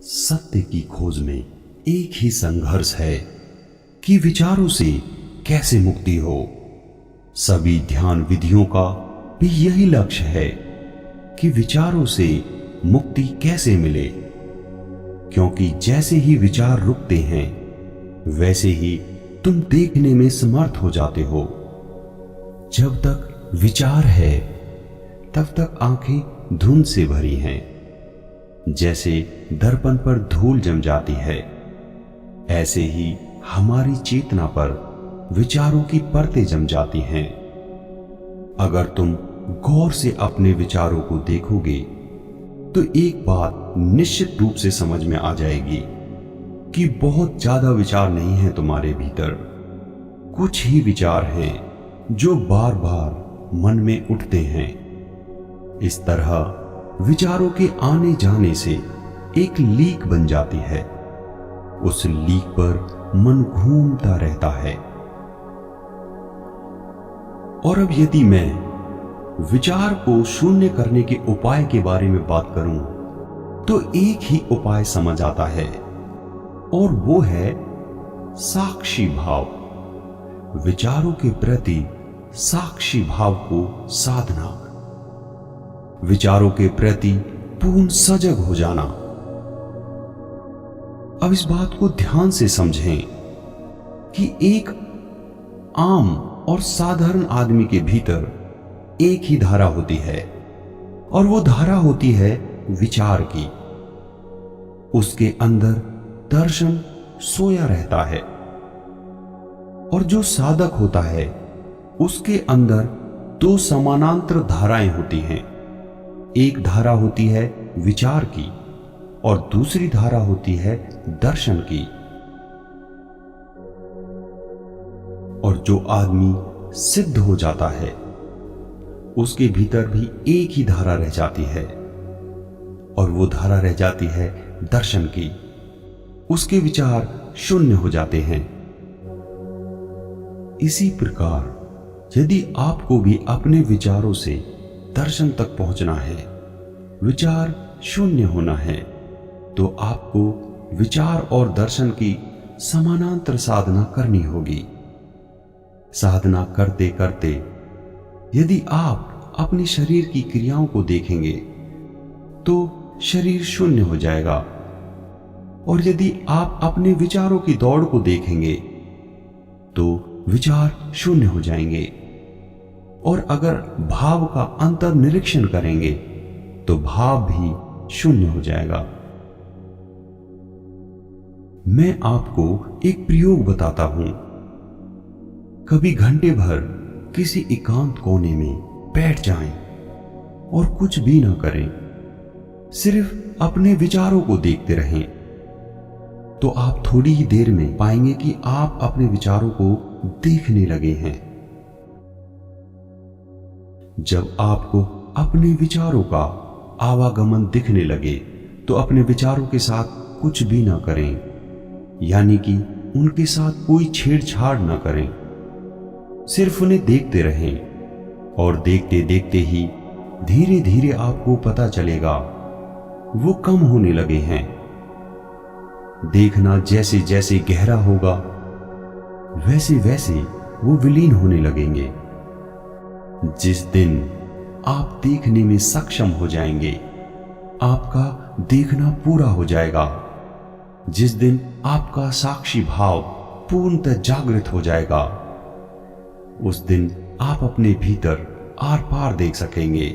सत्य की खोज में एक ही संघर्ष है कि विचारों से कैसे मुक्ति हो। सभी ध्यान विधियों का भी यही लक्ष्य है कि विचारों से मुक्ति कैसे मिले, क्योंकि जैसे ही विचार रुकते हैं वैसे ही तुम देखने में समर्थ हो जाते हो। जब तक विचार है तब तक आंखें धुंध से भरी हैं, जैसे दर्पण पर धूल जम जाती है, ऐसे ही हमारी चेतना पर विचारों की परतें जम जाती हैं। अगर तुम गौर से अपने विचारों को देखोगे तो एक बात निश्चित रूप से समझ में आ जाएगी कि बहुत ज्यादा विचार नहीं है तुम्हारे भीतर। कुछ ही विचार हैं जो बार बार मन में उठते हैं। इस तरह विचारों के आने जाने से एक लीक बन जाती है। उस लीक पर मन घूमता रहता है। और अब यदि मैं विचार को शून्य करने के उपाय के बारे में बात करूं तो एक ही उपाय समझ आता है, और वो है साक्षी भाव। विचारों के प्रति साक्षी भाव को साधना, विचारों के प्रति पूर्ण सजग हो जाना। अब इस बात को ध्यान से समझें कि एक आम और साधारण आदमी के भीतर एक ही धारा होती है, और वो धारा होती है विचार की। उसके अंदर दर्शन सोया रहता है, और जो साधक होता है उसके अंदर दो समानांतर धाराएं होती हैं। एक धारा होती है विचार की और दूसरी धारा होती है दर्शन की। और जो आदमी सिद्ध हो जाता है उसके भीतर भी एक ही धारा रह जाती है, और वो धारा रह जाती है दर्शन की। उसके विचार शून्य हो जाते हैं। इसी प्रकार यदि आपको भी अपने विचारों से दर्शन तक पहुंचना है, विचार शून्य होना है, तो आपको विचार और दर्शन की समानांतर साधना करनी होगी। साधना करते करते यदि आप अपने शरीर की क्रियाओं को देखेंगे तो शरीर शून्य हो जाएगा, और यदि आप अपने विचारों की दौड़ को देखेंगे तो विचार शून्य हो जाएंगे, और अगर भाव का अंतर निरीक्षण करेंगे तो भाव भी शून्य हो जाएगा। मैं आपको एक प्रयोग बताता हूं। कभी घंटे भर किसी एकांत कोने में बैठ जाएं और कुछ भी ना करें, सिर्फ अपने विचारों को देखते रहें, तो आप थोड़ी ही देर में पाएंगे कि आप अपने विचारों को देखने लगे हैं। जब आपको अपने विचारों का आवागमन दिखने लगे तो अपने विचारों के साथ कुछ भी ना करें, यानी कि उनके साथ कोई छेड़छाड़ ना करें। सिर्फ उन्हें देखते रहें, और देखते देखते ही धीरे धीरे आपको पता चलेगा वो कम होने लगे हैं। देखना जैसे जैसे गहरा होगा वैसे वैसे वो विलीन होने लगेंगे। जिस दिन आप देखने में सक्षम हो जाएंगे, आपका देखना पूरा हो जाएगा। जिस दिन आपका साक्षी भाव पूर्णतः जागृत हो जाएगा, उस दिन आप अपने भीतर आर पार देख सकेंगे।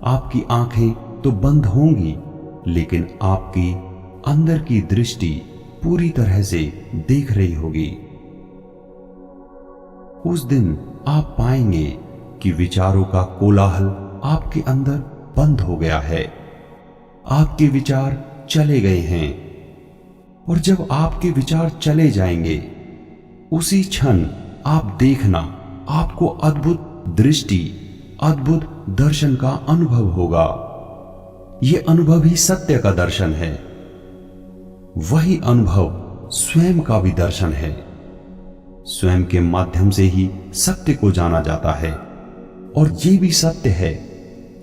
आपकी आंखें तो बंद होंगी, लेकिन आपकी अंदर की दृष्टि पूरी तरह से देख रही होगी। उस दिन आप पाएंगे कि विचारों का कोलाहल आपके अंदर बंद हो गया है। आपके विचार चले गए हैं, और जब आपके विचार चले जाएंगे उसी क्षण आप देखना, आपको अद्भुत दृष्टि, अद्भुत दर्शन का अनुभव होगा। यह अनुभव ही सत्य का दर्शन है। वही अनुभव स्वयं का भी दर्शन है। स्वयं के माध्यम से ही सत्य को जाना जाता है, और ये भी सत्य है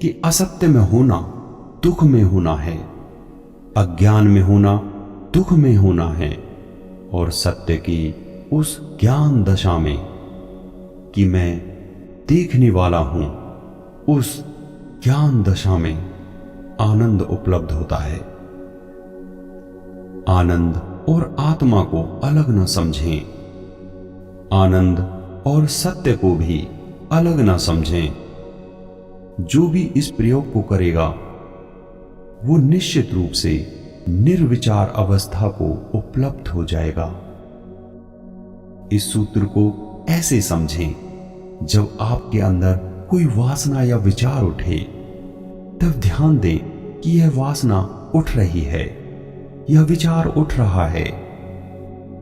कि असत्य में होना दुख में होना है, अज्ञान में होना दुख में होना है, और सत्य की उस ज्ञान दशा में कि मैं देखने वाला हूं, उस ज्ञान दशा में आनंद उपलब्ध होता है। आनंद और आत्मा को अलग न समझें, आनंद और सत्य को भी अलग न समझें। जो भी इस प्रयोग को करेगा वो निश्चित रूप से निर्विचार अवस्था को उपलब्ध हो जाएगा। इस सूत्र को ऐसे समझें, जब आपके अंदर कोई वासना या विचार उठे तब ध्यान दें कि यह वासना उठ रही है, यह विचार उठ रहा है।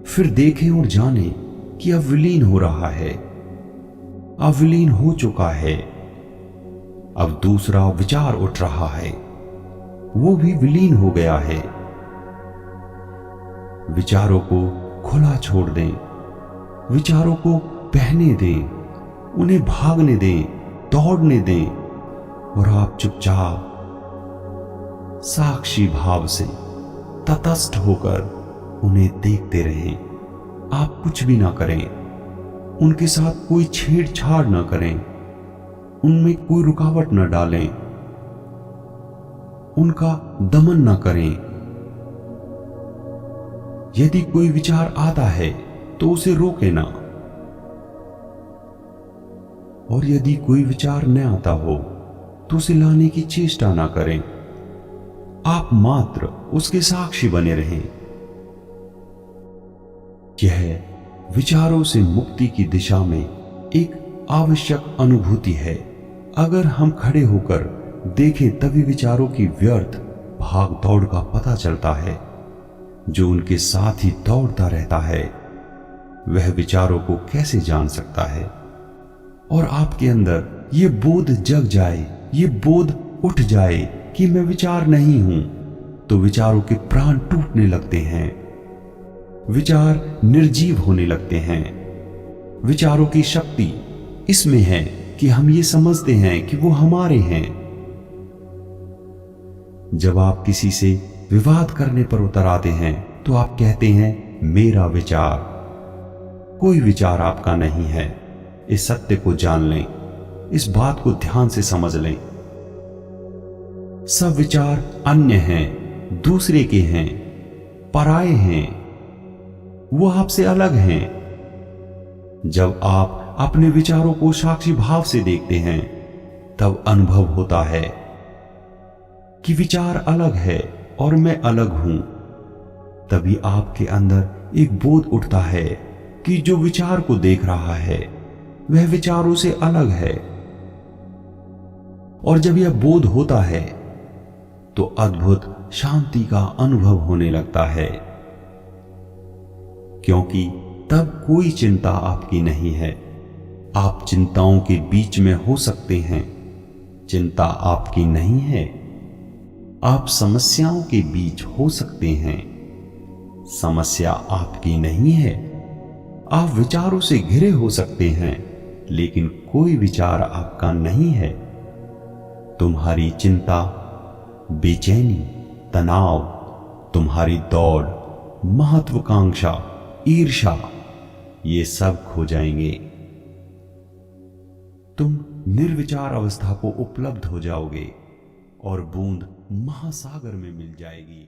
फिर देखें और जानें कि अब विलीन हो रहा है, अब विलीन हो चुका है। अब दूसरा विचार उठ रहा है, वो भी विलीन हो गया है। विचारों को खुला छोड़ दें, विचारों को बहने दें, उन्हें भागने दें, दौड़ने दें, और आप चुपचाप साक्षी भाव से तटस्थ होकर उन्हें देखते रहें। आप कुछ भी ना करें, उनके साथ कोई छेड़छाड़ ना करें, उनमें कोई रुकावट न डालें, उनका दमन न करें। यदि कोई विचार आता है तो उसे रोके ना, और यदि कोई विचार न आता हो तो उसे लाने की चेष्टा ना करें। आप मात्र उसके साक्षी बने रहें। यह विचारों से मुक्ति की दिशा में एक आवश्यक अनुभूति है। अगर हम खड़े होकर देखें तभी विचारों की व्यर्थ भाग दौड़ का पता चलता है। जो उनके साथ ही दौड़ता रहता है वह विचारों को कैसे जान सकता है। और आपके अंदर ये बोध जग जाए, ये बोध उठ जाए कि मैं विचार नहीं हूं, तो विचारों के प्राण टूटने लगते हैं, विचार निर्जीव होने लगते हैं। विचारों की शक्ति इसमें है कि हम ये समझते हैं कि वो हमारे हैं। जब आप किसी से विवाद करने पर उतर आते हैं तो आप कहते हैं मेरा विचार। कोई विचार आपका नहीं है। इस सत्य को जान लें, इस बात को ध्यान से समझ लें। सब विचार अन्य हैं, दूसरे के हैं, पराये हैं, वो आपसे अलग हैं। जब आप अपने विचारों को साक्षी भाव से देखते हैं तब अनुभव होता है कि विचार अलग है और मैं अलग हूं। तभी आपके अंदर एक बोध उठता है कि जो विचार को देख रहा है वह विचारों से अलग है। और जब यह बोध होता है तो अद्भुत शांति का अनुभव होने लगता है, क्योंकि तब कोई चिंता आपकी नहीं है। आप चिंताओं के बीच में हो सकते हैं, चिंता आपकी नहीं है। आप समस्याओं के बीच हो सकते हैं, समस्या आपकी नहीं है। आप विचारों से घिरे हो सकते हैं, लेकिन कोई विचार आपका नहीं है। तुम्हारी चिंता, बेचैनी, तनाव, तुम्हारी दौड़, महत्वाकांक्षा, ईर्ष्या, ये सब खो जाएंगे। तुम निर्विचार अवस्था को उपलब्ध हो जाओगे और बूंद महासागर में मिल जाएगी।